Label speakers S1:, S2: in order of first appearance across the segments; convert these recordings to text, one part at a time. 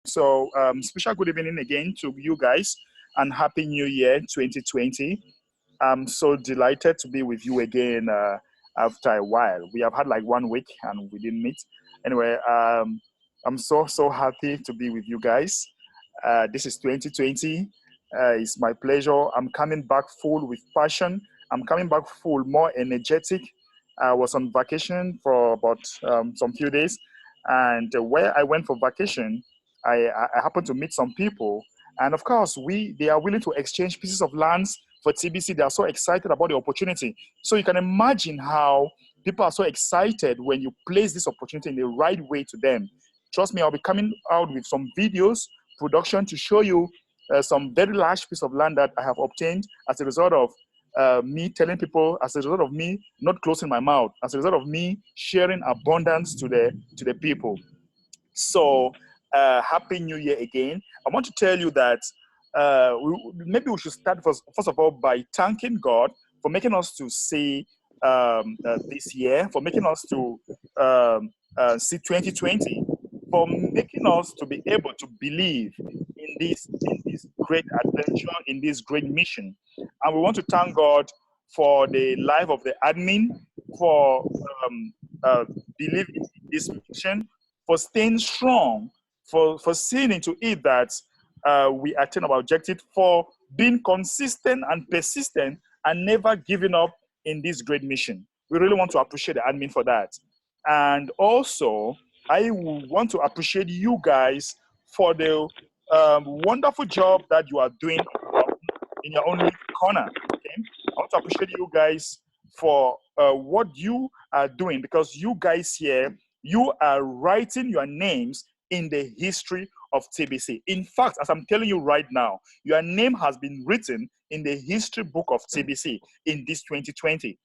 S1: So, special good evening again to you guys and Happy New Year 2020. I'm so delighted to be with you again after a while. We have had like 1 week and we didn't meet. Anyway, I'm so happy to be with you guys. This is 2020. It's my pleasure. I'm coming back full with passion. I'm coming back full, more energetic. I was on vacation for about some few days, and where I went for vacation, I happened to meet some people, and of course, they are willing to exchange pieces of lands for TBC. They are so excited about the opportunity. So you can imagine how people are so excited when you place this opportunity in the right way to them. Trust me, I'll be coming out with some videos, production to show you some very large piece of land that I have obtained as a result of me telling people, as a result of me not closing my mouth, as a result of me sharing abundance to the people. So, Happy New Year again. I want to tell you that maybe we should start first of all by thanking God for making us to see this year, for making us to see 2020, for making us to be able to believe in this great adventure, in this great mission. And we want to thank God for the life of the admin, for uh, believing in this mission, for staying strong, for seeing into it that we attain our objective, for being consistent and persistent and never giving up in this great mission. We really want to appreciate the admin for that. And also, I want to appreciate you guys for the wonderful job that you are doing in your own little corner. Okay? I want to appreciate you guys for what you are doing, because you guys here, you are writing your names in the history of TBC. In fact, as I'm telling you right now, your name has been written in the history book of TBC in this 2020.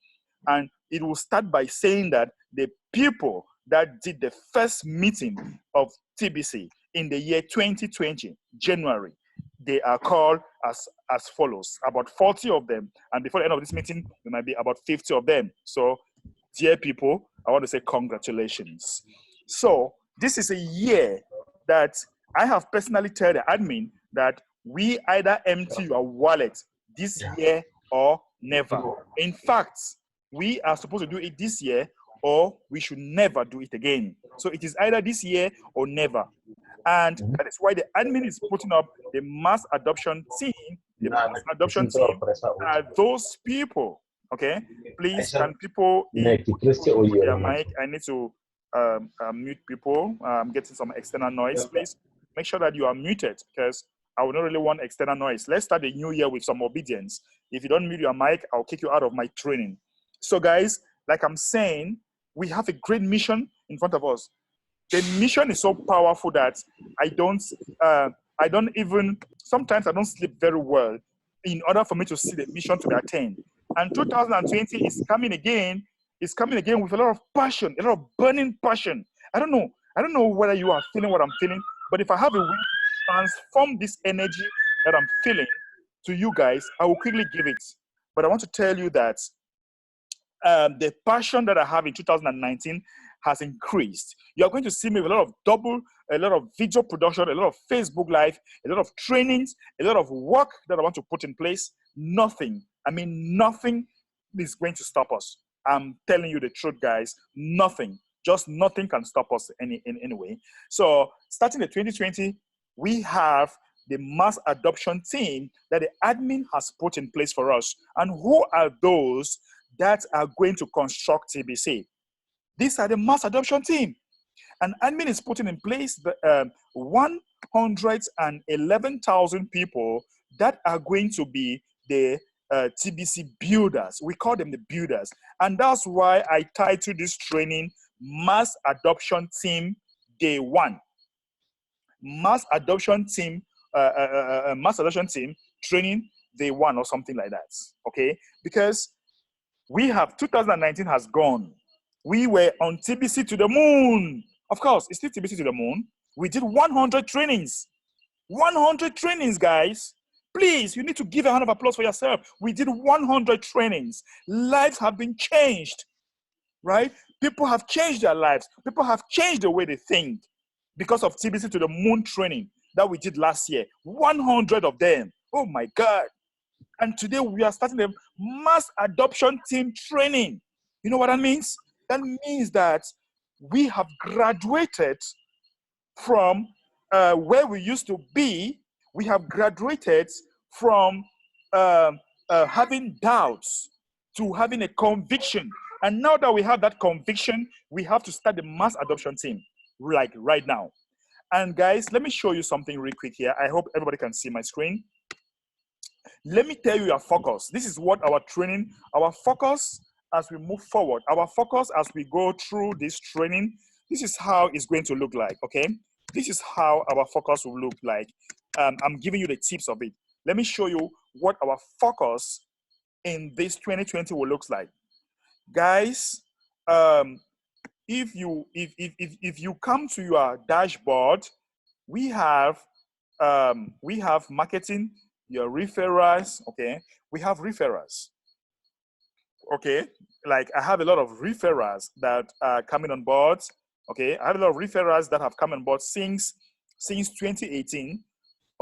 S1: And it will start by saying that the people that did the first meeting of TBC in the year 2020, January, they are called as follows, about 40 of them. And before the end of this meeting, there might be about 50 of them. So, dear people, I want to say congratulations. So, this is a year that I have personally told the admin that we either empty your wallet this year or never. In fact, we are supposed to do it this year or we should never do it again. So it is either this year or never. And that is why the admin is putting up the mass adoption team. The mass adoption team are those people. Okay, please, can people put their mic? I need to mute people. I'm getting some external noise. Please make sure that you are muted, because I would not really want external noise. Let's start the new year with some obedience. If you don't mute your mic, I'll kick you out of my training. So guys, like I'm saying, we have a great mission in front of us. The mission is so powerful that sometimes I don't sleep very well in order for me to see the mission to be attained. And 2020 is coming again. It's coming again with a lot of passion, a lot of burning passion. I don't know whether you are feeling what I'm feeling, but if I have a way to transform this energy that I'm feeling to you guys, I will quickly give it. But I want to tell you that the passion that I have in 2019 has increased. You're going to see me with a lot of video production, a lot of Facebook Live, a lot of trainings, a lot of work that I want to put in place. Nothing is going to stop us. I'm telling you the truth, guys. Nothing, just nothing can stop us in any way. So starting in 2020, we have the mass adoption team that the admin has put in place for us. And who are those that are going to construct TBC? These are the mass adoption team. And admin is putting in place the 111,000 people that are going to be the TBC builders. We call them the builders. And that's why I titled this training Mass Adoption Team Day 1. Mass Adoption Team Training Day 1 or something like that. Okay? Because we have 2019 has gone. We were on TBC to the moon. Of course, it's still TBC to the moon. We did 100 trainings. 100 trainings, guys. Please, you need to give a hand of applause for yourself. We did 100 trainings. Lives have been changed, right? People have changed their lives. People have changed the way they think. because of TBC to the Moon training that we did last year. 100 of them. Oh my God. And today we are starting a mass adoption team training. You know what that means? That means that we have graduated from where we used to be. We have graduated from having doubts to having a conviction. And now that we have that conviction, we have to start the mass adoption team, like right now. And guys, let me show you something real quick here. I hope everybody can see my screen. Let me tell you your focus. This is what our training, our focus as we move forward, our focus as we go through this training, this is how it's going to look like, okay? This is how our focus will look like. I'm giving you the tips of it. Let me show you what our focus in this 2020 will look like. Guys, if you come to your dashboard, we have marketing, your referrals, okay? We have referrals, okay? Like I have a lot of referrals that are coming on board, okay? I have a lot of referrals that have come on board since 2018,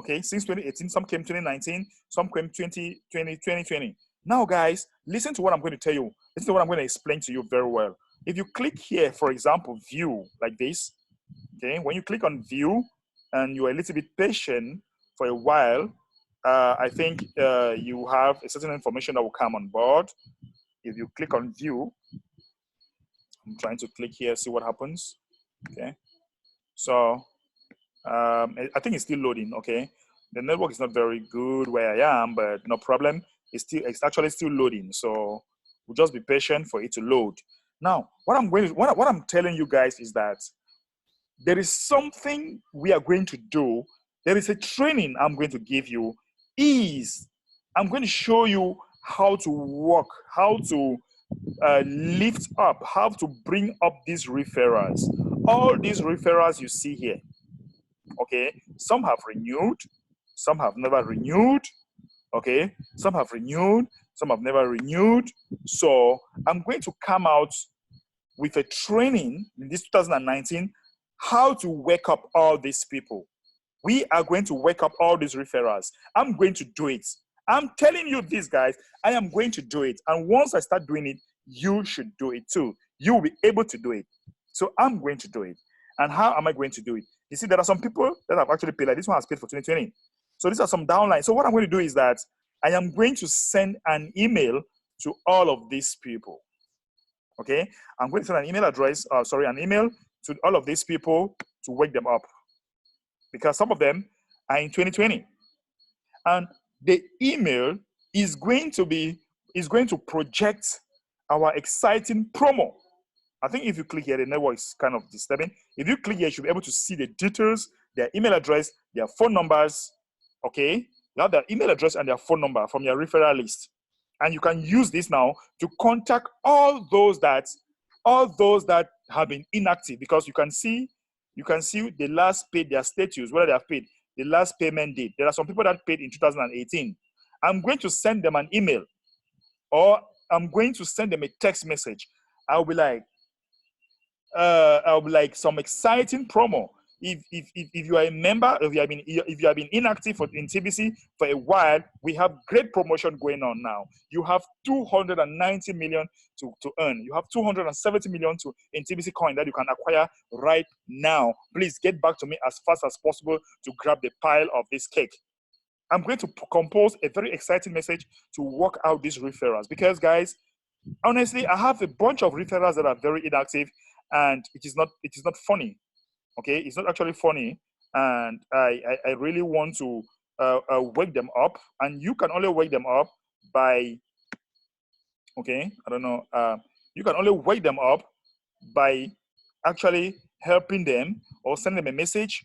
S1: okay? Since 2018, some came 2019, some came 2020. Now, guys, listen to what I'm going to tell you. Listen to what I'm going to explain to you very well. If you click here, for example, view like this, okay? When you click on view and you're a little bit patient for a while, I think you have a certain information that will come on board. If you click on view, I'm trying to click here, see what happens, okay? So I think it's still loading, okay? The network is not very good where I am, but no problem. It's actually still loading, so we'll just be patient for it to load. Now, what I'm telling you guys is that there is something we are going to do. There is a training I'm going to give you. I'm going to show you how to work, how to lift up, how to bring up these referrals. All these referrals you see here, okay? Some have renewed, some have never renewed, okay? Some have renewed, some have never renewed. So I'm going to come out with a training in this 2019, how to wake up all these people. We are going to wake up all these referrals. I'm going to do it. I'm telling you this, guys, I am going to do it. And once I start doing it, you should do it too. You will be able to do it. So I'm going to do it. And how am I going to do it? You see, there are some people that have actually paid, like this one has paid for 2020. So these are some downlines. So what I'm going to do is that I am going to send an email to all of these people. Okay? I'm going to send an email address, an email to all of these people to wake them up. Because some of them are in 2020. And the email is going to project our exciting promo. I think if you click here, the network is kind of disturbing. If you click here, you should be able to see the details, their email address, their phone numbers, okay? Now their email address and their phone number from your referral list. And you can use this now to contact all those that have been inactive, because you can see the last paid, their status, whether they have paid, the last payment date. There are some people that paid in 2018. I'm going to send them an email, or I'm going to send them a text message. I'll be like some exciting promo. If you are a member, if you have been inactive in TBC for a while, we have great promotion going on now. You have 290 million to earn. You have 270 million in TBC coin that you can acquire right now. Please get back to me as fast as possible to grab the pile of this cake. I'm going to compose a very exciting message to work out these referrals, because guys, honestly, I have a bunch of referrals that are very inactive, and it is not funny. Okay, it's not actually funny, and I really want to wake them up, and you can only wake them up by, okay, I don't know, you can only wake them up by actually helping them or send them a message,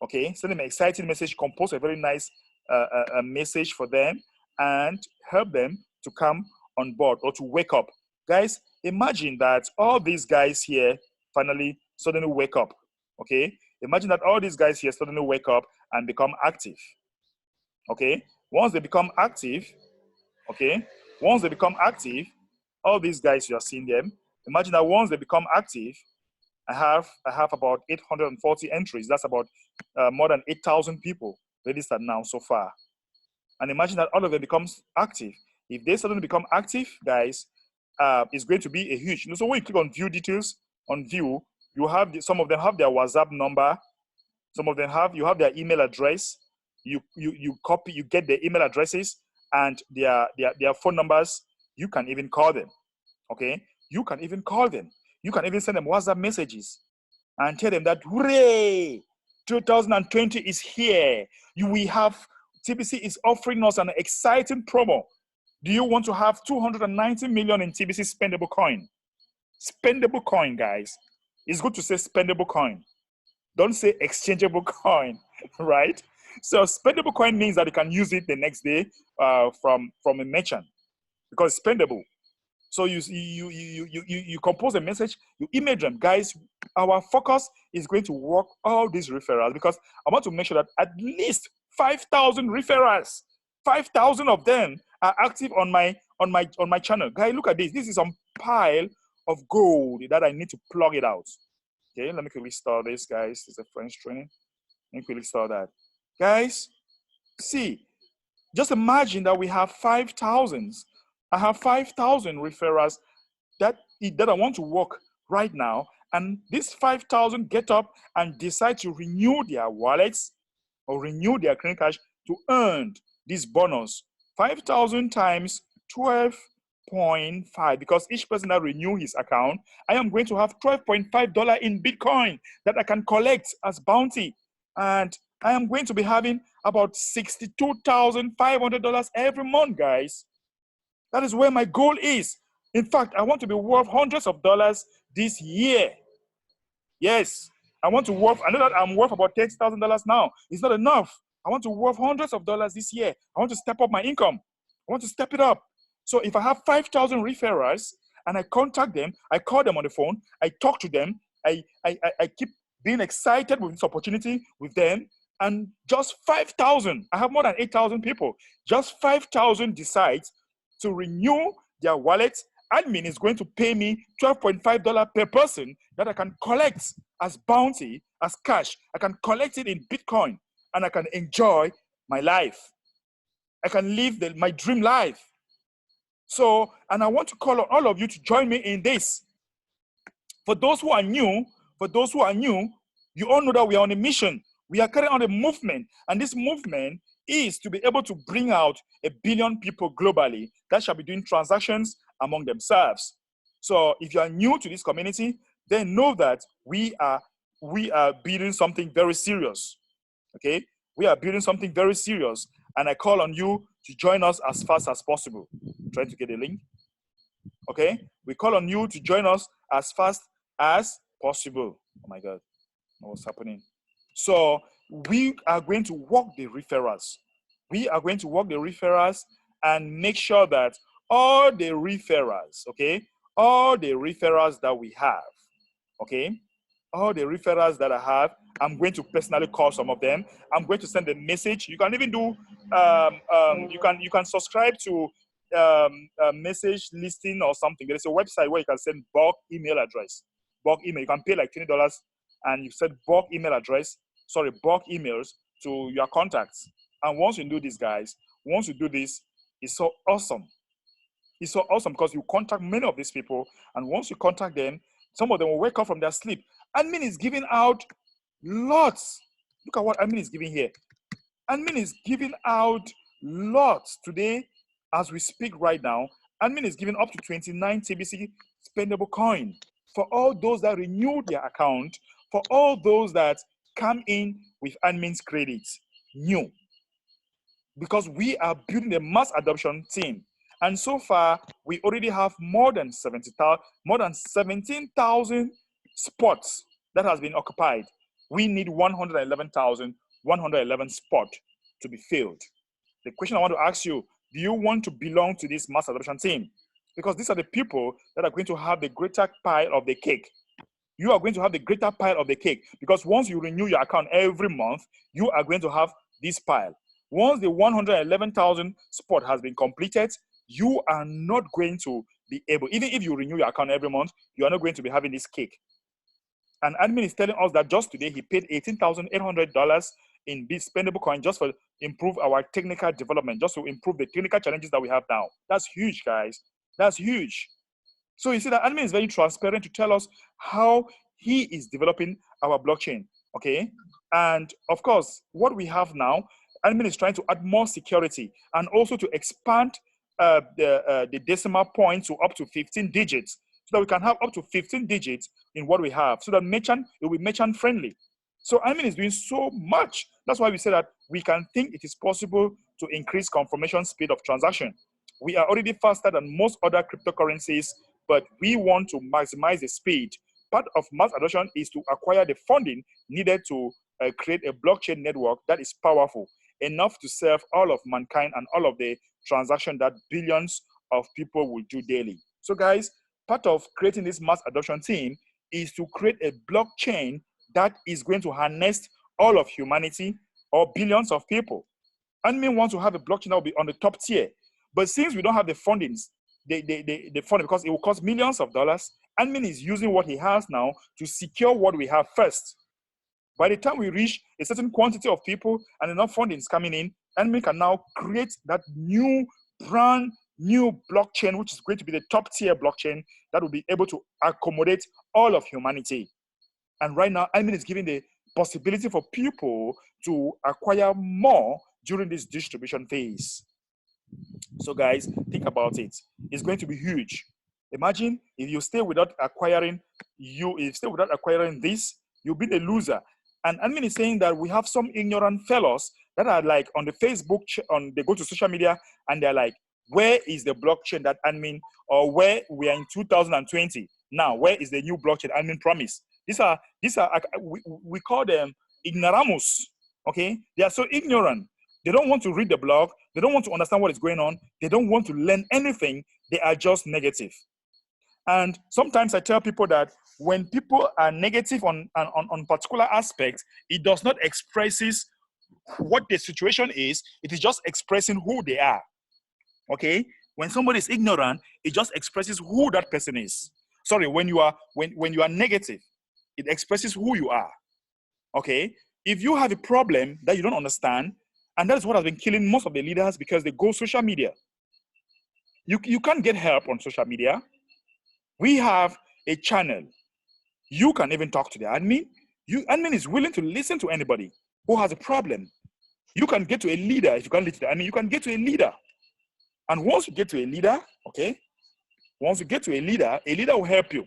S1: okay, send them an exciting message, compose a very nice a message for them, and help them to come on board or to wake up. Guys, imagine that all these guys here finally suddenly wake up. Okay, imagine that all these guys here suddenly wake up and become active. Okay, once they become active, all these guys, you are seeing them. Imagine that once they become active, I have about 840 entries. That's about more than 8,000 people registered now so far. And imagine that all of them becomes active. If they suddenly become active, guys, it's going to be a huge. So when you click on view details, on view, you have some of them have their WhatsApp number. Some of them you have their email address. You copy, you get their email addresses and their phone numbers. You can even call them. Okay, you can even call them. You can even send them WhatsApp messages and tell them that, hooray, 2020 is here. We have, TBC is offering us an exciting promo. Do you want to have 290 million in TBC spendable coin? Spendable coin, guys. It's good to say spendable coin. Don't say exchangeable coin, right? So spendable coin means that you can use it the next day from a merchant because it's spendable. So you compose a message, you email them, guys. Our focus is going to work all these referrals because I want to make sure that at least 5,000 referrals, 5,000 of them are active on my channel. Guys, look at this. This is some pile of gold that I need to plug it out. Okay, let me quickly start this, guys. It's a French training. Let me quickly start that, guys. See, just imagine that we have 5,000. I have 5,000 referrals that I want to work right now. And these 5,000 get up and decide to renew their wallets or renew their credit card to earn this bonus. 5,000 times 12.5, because each person that renew his account, I am going to have $12.5 in Bitcoin that I can collect as bounty. And I am going to be having about $62,500 every month, guys. That is where my goal is. In fact, I want to be worth hundreds of dollars this year. Yes, I want to worth, I know that I'm worth about $30,000 now. It's not enough. I want to worth hundreds of dollars this year. I want to step up my income. I want to step it up. So if I have 5,000 referrals and I contact them, I call them on the phone, I talk to them, I keep being excited with this opportunity with them, and just 5,000, I have more than 8,000 people, just 5,000 decides to renew their wallet. Admin is going to pay me $12.5 per person that I can collect as bounty, as cash. I can collect it in Bitcoin and I can enjoy my life. I can live my dream life. So, and I want to call on all of you to join me in this. For those who are new, you all know that we are on a mission. We are carrying on a movement, and this movement is to be able to bring out 1 billion people globally that shall be doing transactions among themselves. So if you are new to this community, then know that we are building something very serious. Okay, we are building something very serious, and I call on you to join us as fast as possible. Try to get a link. Okay, we call on you to join us as fast as possible. Oh my God, what's happening? So we are going to work the referrals. We are going to work the referrals and make sure that all the referrals, okay, all the referrals that we have, okay, all the referrals that I have, I'm going to personally call some of them. I'm going to send a message. You can even do, you can subscribe to a message listing or something. There's a website where you can send bulk email address, bulk email. You can pay like $20 and you send bulk email address, sorry, bulk emails to your contacts. And once you do this, guys, once you do this, it's so awesome. It's so awesome because you contact many of these people, and once you contact them, some of them will wake up from their sleep. Admin is giving out lots. Look at what admin is giving here. Admin is giving out lots today as we speak right now. Admin is giving up to 29 TBC spendable coin for all those that renew their account, for all those that come in with admin's credits new. Because we are building a mass adoption team. And so far, we already have more than 17,000 spots that has been occupied. We need 111,111 spots to be filled. The question I want to ask you, do you want to belong to this mass adoption team? Because these are the people that are going to have the greater pile of the cake. You are going to have the greater pile of the cake because once you renew your account every month, you are going to have this pile. Once the 111,000 spot has been completed, you are not going to be able, even if you renew your account every month, you are not going to be having this cake. And admin is telling us that just today he paid $18,800 in this spendable coin just for improve our technical development, just to improve the technical challenges that we have now. That's huge, guys. That's huge. So you see that admin is very transparent to tell us how he is developing our blockchain, okay? And of course, what we have now, admin is trying to add more security and also to expand the decimal point to up to 15 digits, so that we can have up to 15 digits in what we have, so that it will be merchant friendly. So admin is doing so much. That's why we say that we can think it is possible to increase confirmation speed of transaction. We are already faster than most other cryptocurrencies, but we want to maximize the speed. Part of mass adoption is to acquire the funding needed to create a blockchain network that is powerful enough to serve all of mankind and all of the transactions that billions of people will do daily. So guys, part of creating this mass adoption team is to create a blockchain that is going to harness all of humanity or billions of people. Admin wants to have a blockchain that will be on the top tier. But since we don't have the fundings, the funding, because it will cost millions of dollars, admin is using what he has now to secure what we have first. By the time we reach a certain quantity of people and enough funding is coming in, admin can now create that brand new blockchain, which is going to be the top tier blockchain that will be able to accommodate all of humanity. And right now, admin is giving the possibility for people to acquire more during this distribution phase. So guys, think about it. It's going to be huge. Imagine if you stay without acquiring this, you'll be the loser. And admin is saying that we have some ignorant fellows that are like on the Facebook, they go to social media and they're like, where is the blockchain that admin, or where we are in 2020 now, where is the new blockchain admin promise? These are we call them ignoramus. Okay, they are so ignorant. They don't want to read the blog. They don't want to understand what is going on. They don't want to learn anything. They are just negative. And sometimes I tell people that when people are negative on particular aspects, it does not expresses what the situation is. It is just expressing who they are. Okay? When somebody is ignorant, it just expresses who that person is. Sorry, when you are negative, it expresses who you are. Okay? If you have a problem that you don't understand, and that is what has been killing most of the leaders, because they go social media. You can't get help on social media. We have a channel. You can even talk to the admin. Admin is willing to listen to anybody who has a problem. You can get to a leader. If you can't listen to the admin, you can get to a leader. And once you get to a leader, okay, once you get to a leader will help you,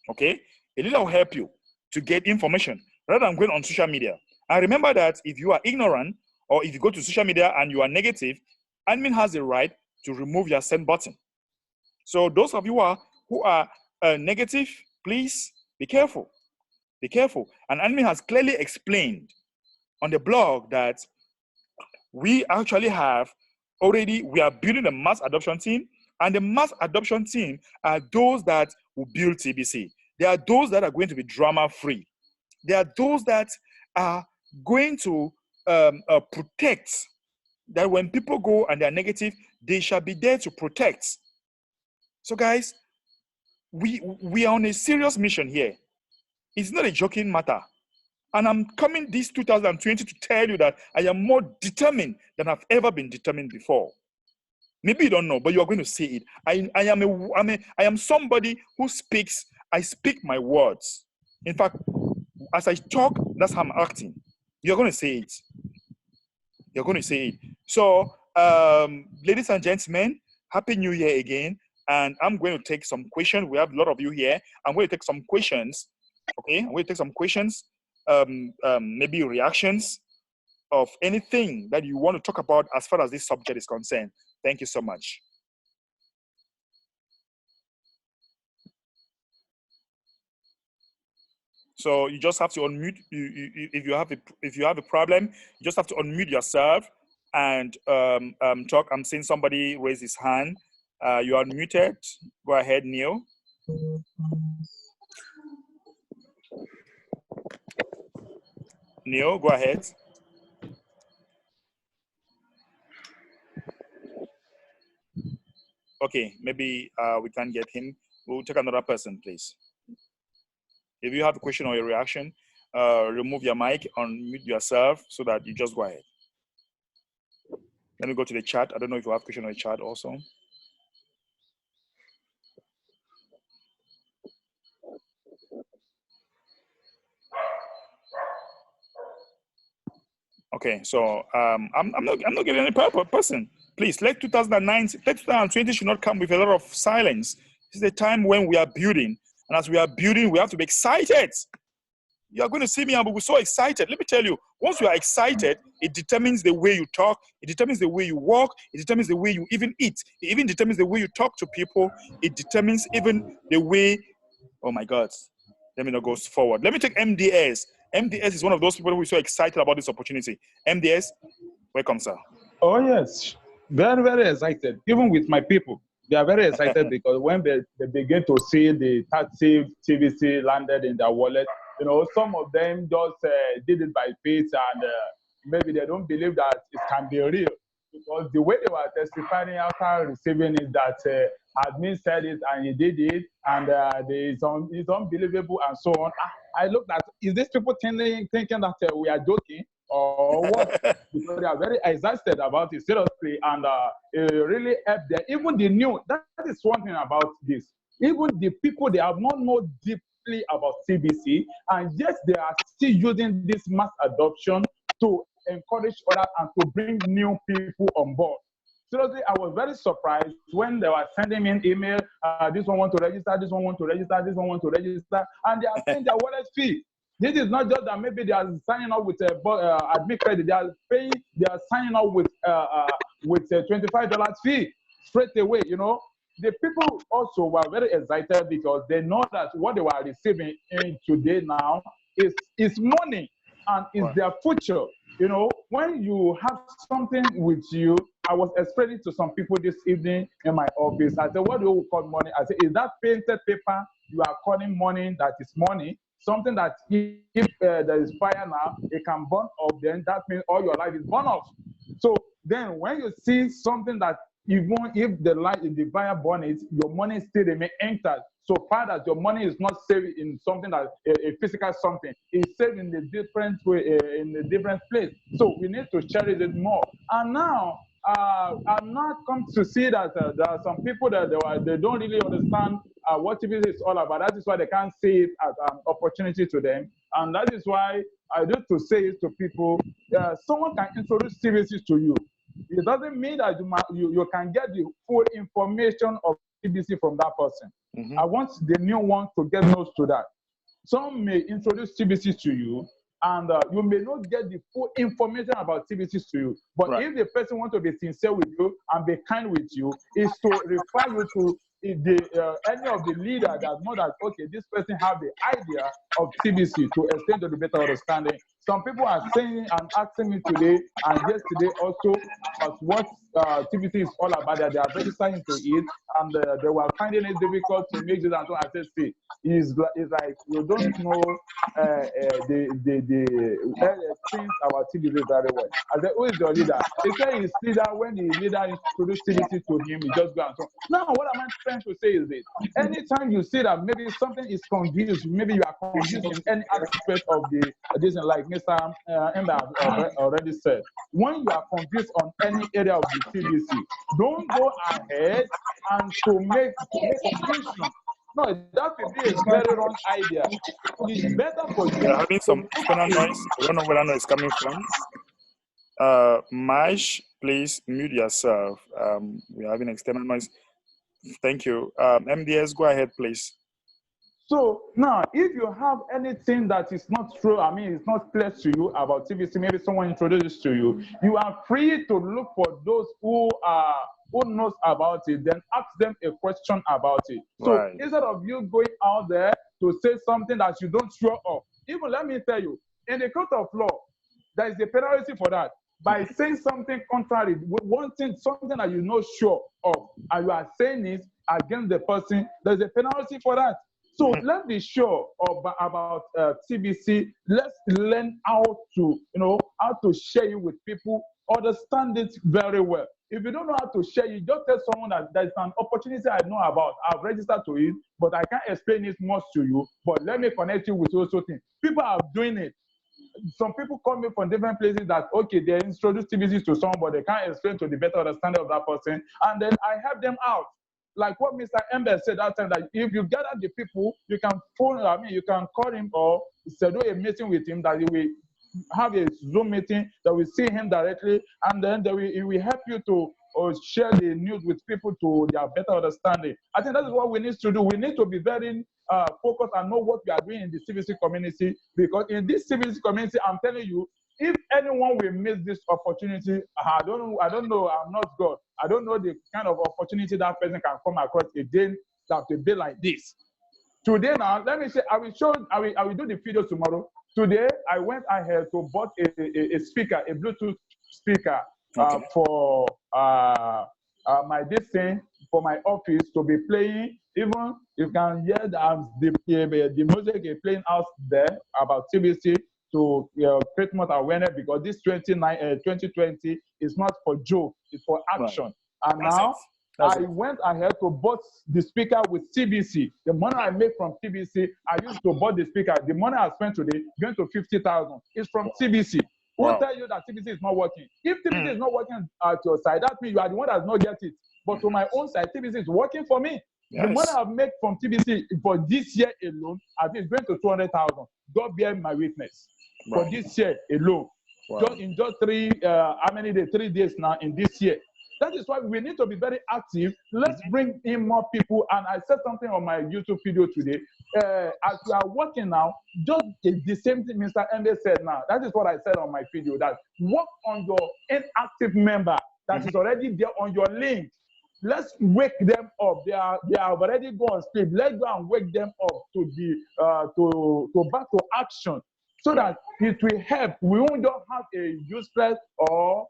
S1: okay? A leader will help you to get information rather than going on social media. And remember that if you are ignorant, or if you go to social media and you are negative, admin has the right to remove your send button. So those of you who are negative, please be careful. Be careful. And admin has clearly explained on the blog that we actually we are building a mass adoption team, and the mass adoption team are those that will build TBC. They are those that are going to be drama-free. They are those that are going to protect, that when people go and they're negative, they shall be there to protect. So guys, we are on a serious mission here. It's not a joking matter. And I'm coming this 2020 to tell you that I am more determined than I've ever been determined before. Maybe you don't know, but you are going to see it. I am somebody who speaks. I speak my words. In fact, as I talk, that's how I'm acting. You're going to see it. You're going to see it. So, ladies and gentlemen, Happy New Year again. And I'm going to take some questions. We have a lot of you here. I'm going to take some questions. Okay, I'm going to take some questions, maybe reactions of anything that you want to talk about as far as this subject is concerned. Thank you so much. So you just have to unmute. If you have a problem, you just have to unmute yourself and talk. I'm seeing somebody raise his hand. You are unmuted. Go ahead, Neil. Neil, go ahead. Okay, maybe we can get him. We'll take another person, please. If you have a question or a reaction, remove your mic, unmute yourself so that you just go ahead. Let me go to the chat. I don't know if you have a question on the chat also. Okay, so I'm not getting any person. Please, let 2020 should not come with a lot of silence. This is a time when we are building, and as we are building, we have to be excited. You are going to see me and we'll be so excited. Let me tell you, once you are excited, it determines the way you talk, it determines the way you walk, it determines the way you even eat, it even determines the way you talk to people, it determines even the way, oh my God, let me not go forward. Let me take MDS. MDS is one of those people who are so excited about this opportunity. MDS, welcome, sir.
S2: Oh, yes. Very, very excited. Even with my people, they are very excited because when they begin to see the 30 TBC landed in their wallet, you know, some of them just did it by faith and maybe they don't believe that it can be real. Because the way they were testifying after receiving it that admin said it and he did it and it's unbelievable and so on. I looked at, is these people thinking that we are joking or what? Because they are very excited about it seriously and it really helped them. Even the new, that is one thing about this. Even the people, they have not known deeply about TBC and yes, they are still using this mass adoption to encourage others and to bring new people on board. Seriously, I was very surprised when they were sending me an email, this one want to register, this one want to register, this one want to register, and they are paying their wallet fee. This is not just that maybe they are signing up with admit credit, they are signing up with $25 fee straight away, you know. The people also were very excited because they know that what they were receiving in today now is money and is their future. You know, when you have something with you, I was explaining to some people this evening in my office. I said, what do you call money? I said, is that painted paper you are calling money that is money? Something that if there is fire now, it can burn up, then that means all your life is burn off. So then when you see something that even if the fire burn it, your money still remain entered. So far that your money is not saved in something that a physical something, it's saved in a different way, in a different place. So we need to cherish it more. And now, I'm not come to see that there are some people that they don't really understand what TBC is all about. That is why they can't see it as an opportunity to them. And that is why I do to say it to people, someone can introduce TBC to you. It doesn't mean that you can get the full information of TBC from that person. I want the new one to get close to that. Some may introduce TBC to you, and you may not get the full information about TBC to you. But if the person wants to be sincere with you and be kind with you, is to refer you to any of the leaders that know that, okay, this person have the idea of TBC to extend to the better understanding. Some people are saying and asking me today and yesterday also about what TBC is all about, that they are registering to it, and they were finding it difficult to make this. And so I said, see, it's like you don't know the things about TBC very well. I said, who is your leader? He said his leader, when the leader introduced TBC to him, he just go and so. Now, what am I trying to say is this: anytime you see that maybe something is confused, maybe you are confused in any aspect of this, like Mr. Ember already said, when you are confused on any area of the TBC, don't go ahead and to make confusion. No, that would be a very wrong idea. It's better for you.
S1: We're having some external noise. I don't know where that noise is coming from. Mash, please mute yourself. We're having external noise. Thank you. MDS, go ahead, please.
S2: So now, if you have anything that is not true, I mean, it's not clear to you about TBC, maybe someone introduced to you, you are free to look for those who knows about it, then ask them a question about it. So instead of you going out there to say something that you don't sure of, even let me tell you, in the court of law, there is a penalty for that. By saying something contrary, something that you're not sure of, and you are saying it against the person, there's a penalty for that. So let's be sure about TBC. Let's learn how to, how to share it with people, understand it very well. If you don't know how to share it, just tell someone that there's an opportunity I know about. I've registered to it, but I can't explain it much to you. But let me connect you with also things. People are doing it. Some people come in from different places that, okay, they introduce TBC to someone, but they can't explain to the better understanding of that person. And then I help them out. Like what Mr. Ember said that time, that if you gather the people, you can you can call him or schedule a meeting with him, that he will have a Zoom meeting, that will see him directly, and then he will help you to share the news with people to their better understanding. I think that is what we need to do. We need to be very focused and know what we are doing in the CBC community, because in this CBC community, I'm telling you, if anyone will miss this opportunity, I don't know, I'm not God. I don't know the kind of opportunity that person can come across again that will be like this. Today now, let me say, I will do the video tomorrow. Today, I went ahead to bought a speaker, a Bluetooth speaker for my this thing, for my office to be playing. Even you can hear the music is playing out there about TBC to create more awareness, because this 2020 is not for joke, it's for action. Right. And now I went ahead to bought the speaker with TBC. The money I make from TBC, I used to buy the speaker. The money I spent today going to 50,000 is from TBC. Who will tell you that TBC is not working? If TBC is not working at your side, that means you are the one that does not get it. But to my own side, TBC is working for me. Yes. The money I've made from TBC for this year alone, I think it's going to 200,000. God bear my witness. Right. For this year alone. Wow. In just 3 days now in this year. That is why we need to be very active. Let's bring in more people. And I said something on my YouTube video today. As we are working now, just the same thing Mr. Ende said now. That is what I said on my video, that work on your inactive member that is already there on your link. Let's wake them up. They are already gone sleep. Let's go and wake them up to be back to action, so that it will help. We won't just have a useless or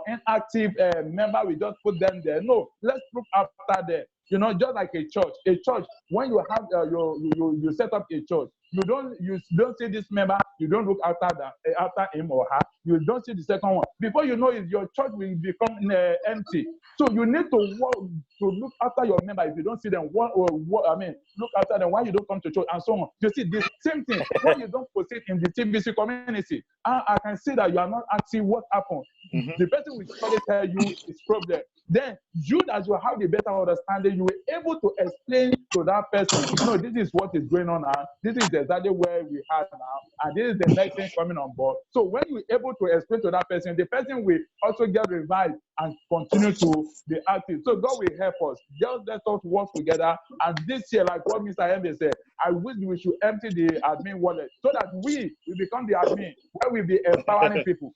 S2: inactive member. We just put them there. No, let's look after them. Just like a church. A church, when you have you set up a church, you don't see this member. You don't look after him or her. You don't see the second one. Before you know it, your church will become empty. So you need to work to look after your member. If you don't see them, look after them. Why you don't come to church and so on. You see the same thing. When you don't proceed in the TBC community, I can see that you are not asking what happened. Mm-hmm. The person will surely tell you his problem. Then you, as you have the better understanding, you will be able to explain to that person, this is what is going on now. This is exactly where we are now, and this is the next thing coming on board. So when you're able to explain to that person, the person will also get revived and continue to be active. So God will help us. Just let us work together. And this year, like what Mr. Embe said, I wish we should empty the admin wallet so that we will become the admin, where we'll be empowering people.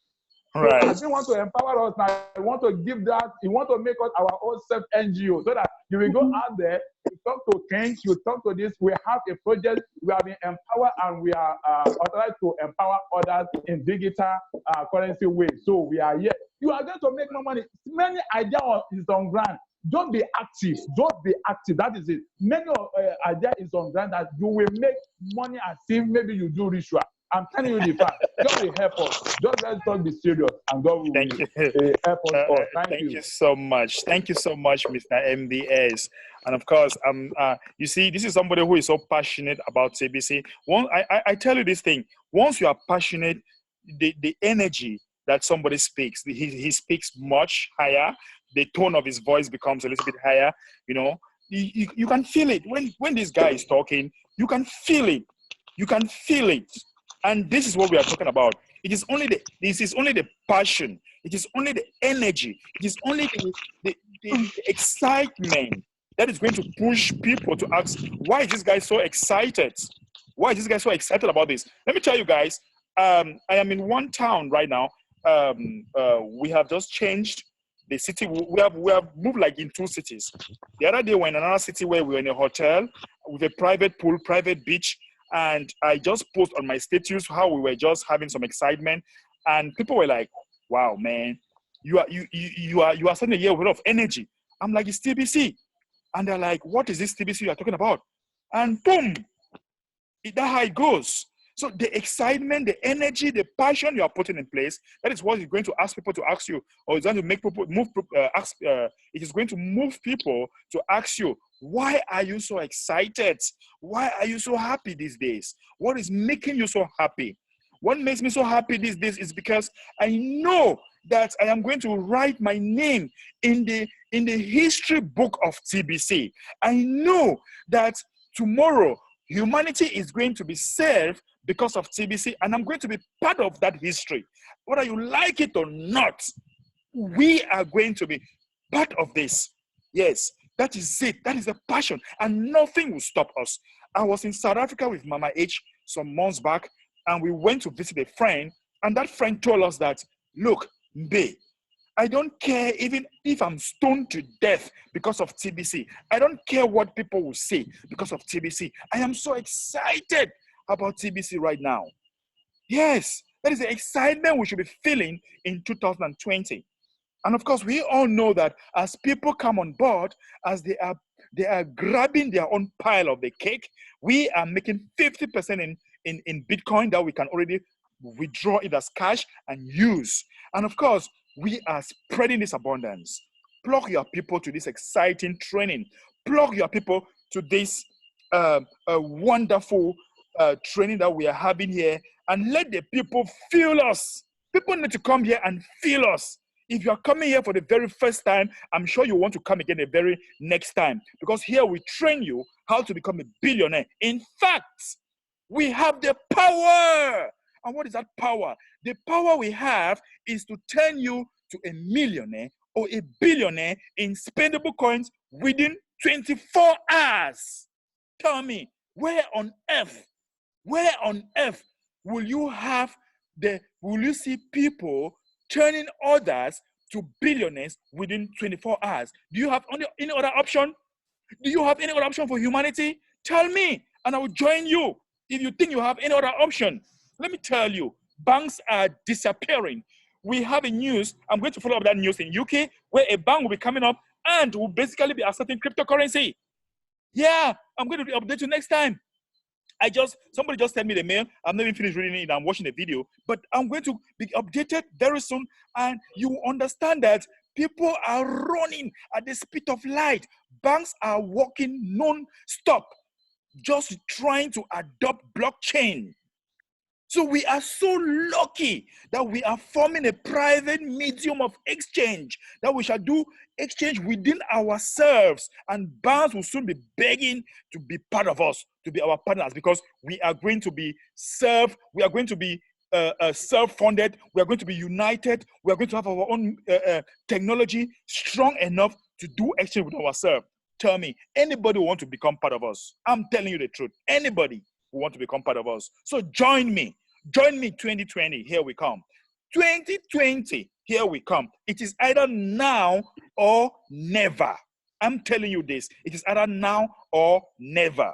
S2: Right. So I didn't want to empower us now. I want to give that. You want to make us our own self-NGO, so that you will go out there, you talk to kings, you talk to this. We have a project. We have been empowered, and we are authorized to empower others in digital currency way. So we are here. You are going to make more money. Many ideas is on ground. Don't be active. Don't be active. That is it. Many idea is on ground that you will make money as if maybe you do ritual. I'm telling you the fact. God will help us. Just let's not be serious, and God will help us all. Thank you
S1: so much. Thank you so much, Mr. MBS. And of course, you see, this is somebody who is so passionate about TBC. I tell you this thing. Once you are passionate, the energy that somebody speaks, he speaks much higher. The tone of his voice becomes a little bit higher. You can feel it when this guy is talking. You can feel it. You can feel it. And this is what we are talking about. This is only the passion. It is only the energy. It is only the excitement that is going to push people to ask, why is this guy so excited? Why is this guy so excited about this? Let me tell you guys, I am in one town right now. We have just changed the city. We have moved like in 2 cities. The other day we're in another city where we were in a hotel with a private pool, private beach. And I just posted on my status how we were just having some excitement, and people were like, "Wow, man, you are starting a year with a lot of energy." I'm like, "It's TBC," and they're like, "What is this TBC you are talking about?" And boom, That's how it goes. So the excitement, the energy, the passion you are putting in place, that is what is going to ask people to ask you, or it's going to make people move. It is going to move people to ask you, why are you so excited? Why are you so happy these days? What is making you so happy? What makes me so happy these days is because I know that I am going to write my name in the history book of TBC. I know that tomorrow humanity is going to be saved because of TBC, and I'm going to be part of that history. Whether you like it or not, we are going to be part of this. Yes, that is it. That is the passion, and nothing will stop us. I was in South Africa with Mama H some months back, and we went to visit a friend, and that friend told us that, look, Mbe, I don't care even if I'm stoned to death because of TBC. I don't care what people will say because of TBC. I am so excited about TBC right now. Yes, that is the excitement we should be feeling in 2020. And of course, we all know that as people come on board, as they are grabbing their own pile of the cake, we are making 50% in Bitcoin that we can already withdraw it as cash and use. And of course, we are spreading this abundance. Plug your people to this exciting training. Plug your people to this wonderful training that we are having here, and let the people feel us. People need to come here and feel us. If you are coming here for the very first time, I'm sure you want to come again the very next time, because here we train you how to become a billionaire. In fact, we have the power. And what is that power? The power we have is to turn you to a millionaire or a billionaire in spendable coins within 24 hours. Tell me, where on earth will you see people turning others to billionaires within 24 hours? Do you have any other option? Do you have any other option for humanity? Tell me, and I will join you. If you think you have any other option, let me tell you, banks are disappearing. We have a news, I'm going to follow up that news in UK, where a bank will be coming up and will basically be accepting cryptocurrency. Yeah, I'm going to update you next time. Somebody just sent me the mail. I'm not even finished reading it. I'm watching the video, but I'm going to be updated very soon, and you understand that people are running at the speed of light. Banks are working non-stop, just trying to adopt blockchain. So we are so lucky that we are forming a private medium of exchange, that we shall do exchange within ourselves, and banks will soon be begging to be part of us, to be our partners, because we are going to be self-funded, we are going to be united, we are going to have our own technology strong enough to do exchange with ourselves. Tell me, anybody who want to become part of us? I'm telling you the truth. Anybody who want to become part of us. So join me. Join me 2020. Here we come. 2020. Here we come. It is either now or never. I'm telling you this. It is either now or never.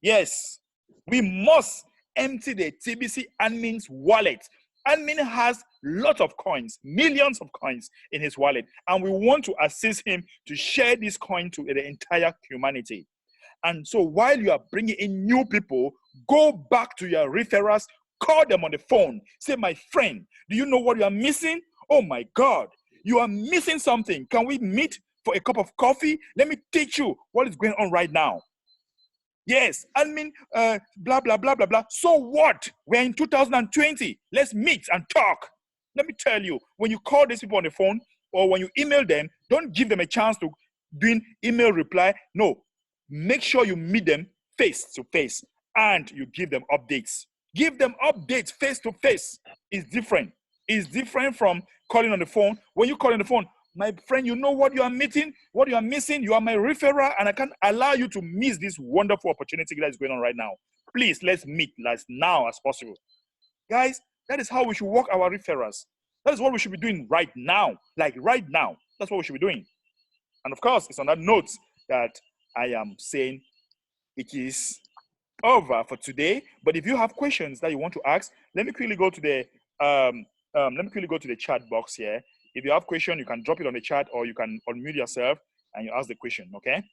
S1: Yes. We must empty the TBC admin's wallet. Admin has lots of coins, millions of coins in his wallet, and we want to assist him to share this coin to the entire humanity. And so while you are bringing in new people, go back to your referrals, call them on the phone, say, my friend, do you know what you are missing? Oh my God, you are missing something. Can we meet for a cup of coffee? Let me teach you what is going on right now. Yes, blah, blah, blah, blah, blah. So what? We're in 2020. Let's meet and talk. Let me tell you, when you call these people on the phone or when you email them, don't give them a chance to do email reply. No, make sure you meet them face to face and you give them updates. Give them updates face to face. It's different. It's different from calling on the phone. When you call on the phone, my friend, you know what you are missing, what you are missing. You are my referrer, and I can't allow you to miss this wonderful opportunity that is going on right now. Please, let's meet as now as possible. Guys, that is how we should work our referrals. That is what we should be doing right now. Like right now. That's what we should be doing. And of course, it's on that note that I am saying it is over for today. But if you have questions that you want to ask, let me quickly go to the chat box here. If you have a question, you can drop it on the chat, or you can unmute yourself and you ask the question. Okay.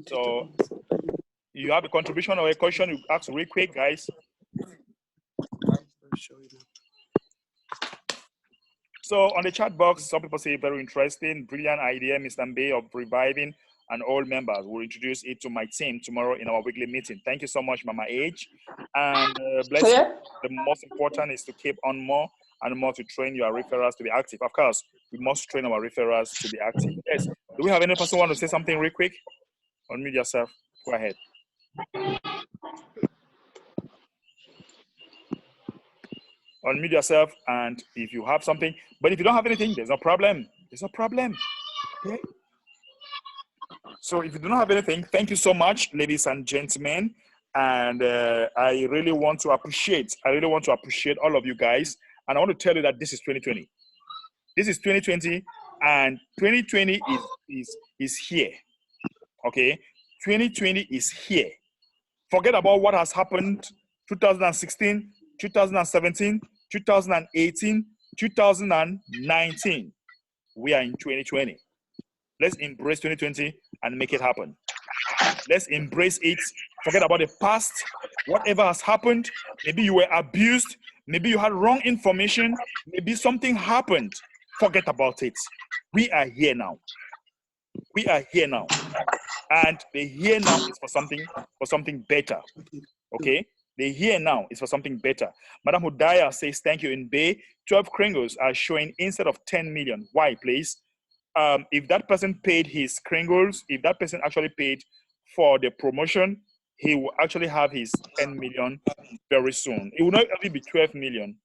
S1: So You have a contribution or a question you ask real quick, guys. So on the chat box, some people say very interesting, brilliant idea, Mr. Mbe, of reviving an old members. We'll introduce it to my team tomorrow in our weekly meeting. Thank you so much, Mama H. And bless you. The most important is to keep on more and more to train your referrals to be active. Of course, we must train our referrals to be active. Yes. Do we have any person who want to say something real quick? Unmute yourself. Go ahead. Unmute yourself, and if you have something, but if you don't have anything, there's no problem. There's no problem. Okay. So if you do not have anything, thank you so much, ladies and gentlemen. And I really want to appreciate all of you guys. And I want to tell you that this is 2020. This is 2020, and 2020 is here. Okay, 2020 is here. Forget about what has happened 2016, 2017, 2018, 2019. We are in 2020. Let's embrace 2020 and make it happen. Let's embrace it. Forget about the past. Whatever has happened, maybe you were abused, maybe you had wrong information, maybe something happened. Forget about it. We are here now. We are here now. And the here now is for something better. Okay? The here now is for something better. Madam Hudaya says, thank you in Bay. 12 kringles are showing instead of 10 million. Why, please? If that person paid his kringles, if that person actually paid for the promotion, he will actually have his 10 million very soon. It will not only be 12 million.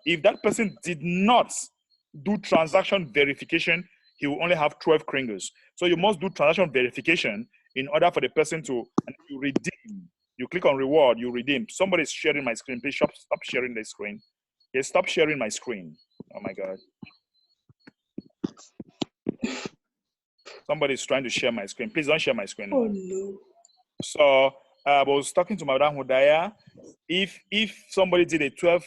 S1: If that person did not do transaction verification, he will only have 12 kringles. So you must do transaction verification in order for the person to redeem. You click on reward, you redeem. Somebody is sharing my screen. Please stop sharing the screen. Yes, stop sharing my screen. Oh my God. Somebody is trying to share my screen. Please don't share my screen.
S3: Oh no.
S1: So I was talking to Madam Hudaya. If somebody did a 12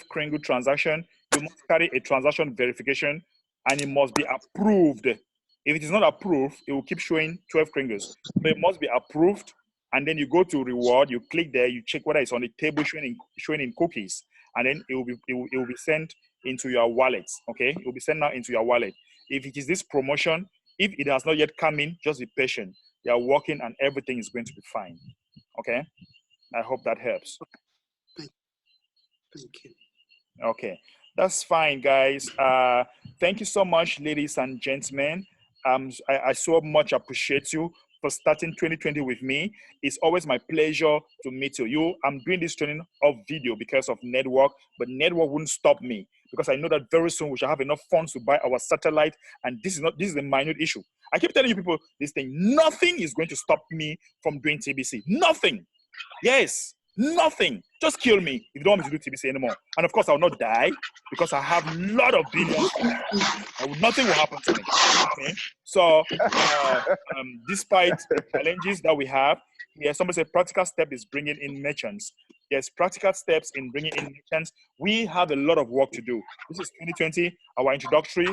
S1: kringle transaction, you must carry a transaction verification and it must be approved. If it is not approved, it will keep showing 12 kringles. But it must be approved, and then you go to reward, you click there, you check whether it's on the table showing in cookies, and then it will be sent into your wallet. Okay, it will be sent now into your wallet. If it is this promotion, if it has not yet come in, just be patient. They are working and everything is going to be fine. Okay, I hope that helps.
S3: Thank you.
S1: Okay, that's fine, guys. Thank you so much, ladies and gentlemen. I so much appreciate you for starting 2020 with me. It's always my pleasure to meet you. I'm doing this training of video because of network, but network wouldn't stop me because I know that very soon we shall have enough funds to buy our satellite, and this is a minute issue. I keep telling you people this thing. Nothing is going to stop me from doing TBC. Nothing. Yes. Nothing. Just kill me if you don't want me to do TBC anymore. And of course, I will not die because I have a lot of billions. Nothing will happen to me. Okay? So, despite the challenges that we have, yes, somebody said practical step is bringing in merchants. Yes, practical steps in bringing in merchants. We have a lot of work to do. This is 2020, our introductory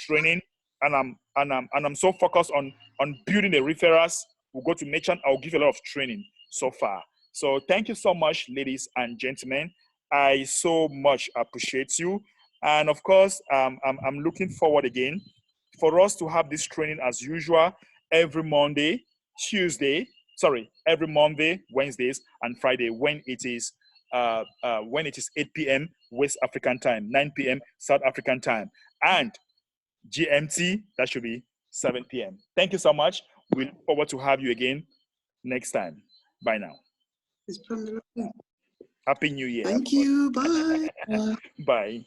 S1: training, and I'm so focused on building the referrals. We'll go to merchant. I'll give you a lot of training so far. So thank you so much, ladies and gentlemen. I so much appreciate you. And of course, I'm looking forward again for us to have this training as usual every Monday, every Monday, Wednesdays, and Friday when it is 8 p.m. West African time, 9 p.m. South African time, and GMT, that should be 7 p.m. Thank you so much. We look forward to have you again next time. Bye now. Happy New Year.
S3: Thank you. Bye.
S1: Bye.